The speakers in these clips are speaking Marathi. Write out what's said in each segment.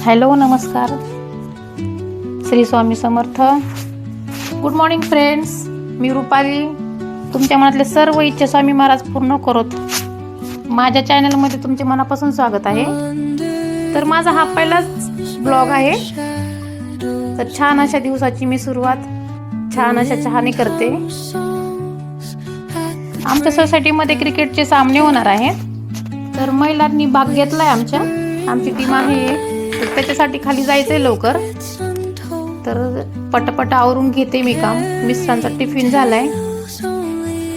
हॅलो, नमस्कार. Shri Swami Samarth. Good morning friends. मी रुपाली. तुमच्या मनातले सर्व इच्छा स्वामी महाराज पूर्ण करोत. माझ्या चॅनलमध्ये तुमचे मनापासून स्वागत आहे. तर माझा हा पहिलाच ब्लॉग आहे. तर छान अशा दिवसाची मी सुरुवात छान अशा चहाने करते. आमच्या सोसायटीमध्ये क्रिकेटचे सामने होणार आहेत. तर महिलांनी भाग घेतलाय. आमची टीम आहे. तर त्याच्यासाठी खाली जायचंय लवकर. तर पटापट आवरून घेते मी काम. मिस्टरांचा टिफिन झालाय.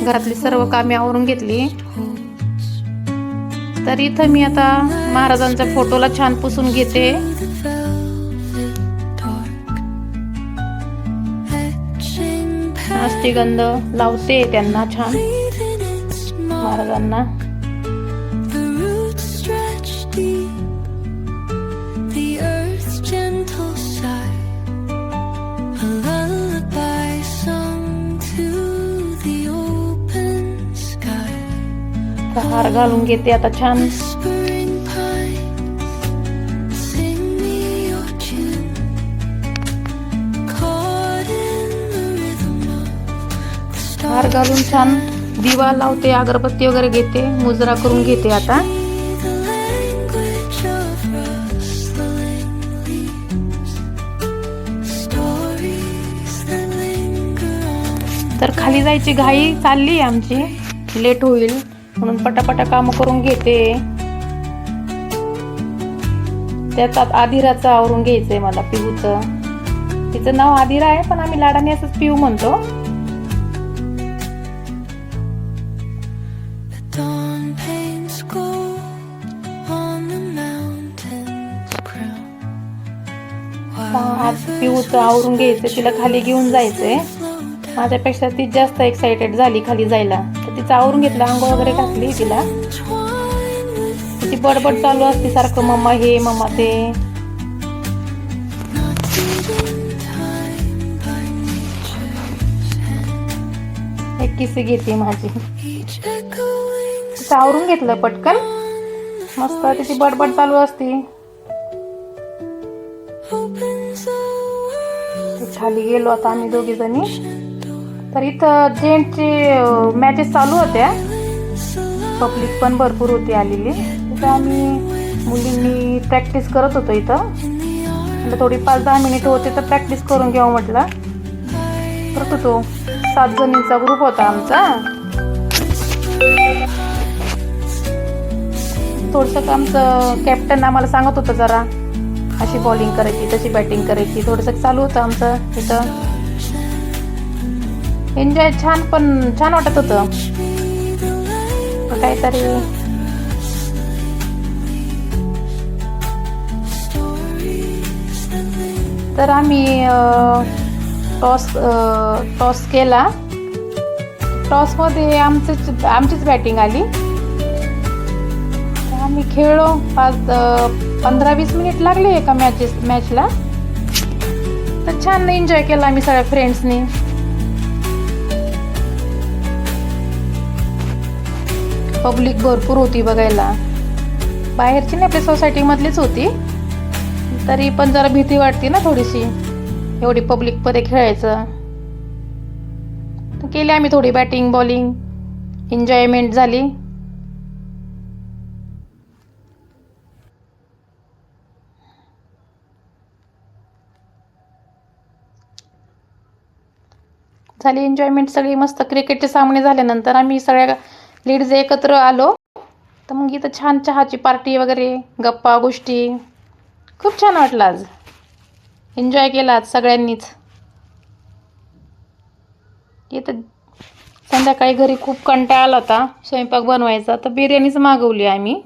घरातली सर्व कामे आवरून घेतली. तर इथं मी आता महाराजांच्या फोटोला छान पुसून घेते. अष्टगंध लावते त्यांना छान महाराजांना. हार घालून घेते आता छान. हार घालून छान दिवा लावते. अगरबत्ती वगैरे घेते. मुजरा करून घेते आता. तर खाली जायची घाई चालली आमची. लेट होईल म्हणून पटापटा काम करून घेते. त्यात आदिराचं आवरून घ्यायचंय मला. पिऊचं, तिचं नाव आदिरा आहे पण आम्ही लाडाने असंच पिऊ म्हणतो. आज पिऊचं आवरून घ्यायचं. तिला खाली घेऊन जायचंय. माझ्यापेक्षा ती जास्त एक्साइटेड झाली खाली जायला. तर तिचं आवरून घेतलं. आंघोळ वगैरे घातली तिला. तिची बडबड चालू असते सारखं, मम्मा हे मम्मा ते. एक किस्से घेते माझी. तिचं आवरून घेतलं पटकन. मस्त तिची बडबड चालू असते. खाली गेलो आता आम्ही दोघी जणी. तर इथं जेंट्सचे मॅचेस चालू होत्या. पब्लिक पण भरपूर होती आलेली. तिथं आम्ही मुलींनी प्रॅक्टिस करत होतो. इथं थोडी 5-10 मिनिट होते तर प्रॅक्टिस करून घ्यावं म्हटलं. करत होतो. 7 जणींचा ग्रुप होता आमचा. थोडंसं आमचं कॅप्टन आम्हाला सांगत होतं जरा अशी बॉलिंग करायची तशी बॅटिंग करायची. थोडंसं चालू होतं आमचं इथं. एन्जॉय छान वाटत होतं. काहीतरी तर आम्ही टॉस केला. टॉसमध्ये आमचीच बॅटिंग आली. आम्ही खेळलो. 15-20 मिनिट लागले एका मॅचला. तर छान एन्जॉय केला आम्ही सगळ्या फ्रेंड्सनी. पब्लिक भरपूर होती बघायला. बाहेरची नाही, आपल्या सोसायटीमधलीच होती. तरी पण जरा भीती वाटते ना थोडीशी, एवढी पब्लिकमध्ये खेळायचं. केली आम्ही थोडी बॅटिंग बॉलिंग. एन्जॉयमेंट झाली. एन्जॉयमेंट सगळी मस्त. क्रिकेटचे सामने झाल्यानंतर आम्ही सगळ्या लेडीज एकत्र आलो. तर मग इथं छान चहाची पार्टी वगैरे, गप्पा गोष्टी. खूप छान वाटलं आज. एन्जॉय केला आज सगळ्यांनीच. इथं संध्याकाळी घरी खूप कंटाळा आला होता स्वयंपाक बनवायचा. तर बिर्याणीच मागवली आम्ही.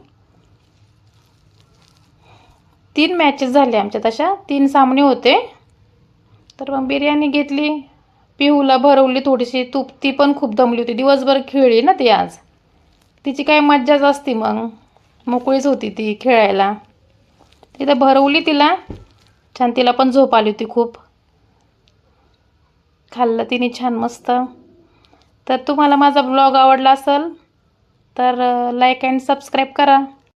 3 मॅचेस झाले आमच्या तशा. 3 सामने होते. तर मग बिर्याणी घेतली. पिहूला भरवली थोडीशी तूप. ती पण खूप दमली होती. दिवसभर खेळली ना ती आज. तिची काय मज्जाच असती. मग मोकळीच होती ती खेळायला. तिथं भरवली तिला छान. तिला पण झोप आली होती खूप. खाल्लं तिने छान मस्त. तर तुम्हाला माझा ब्लॉग आवडला असेल तर लाईक अँड सबस्क्राईब करा.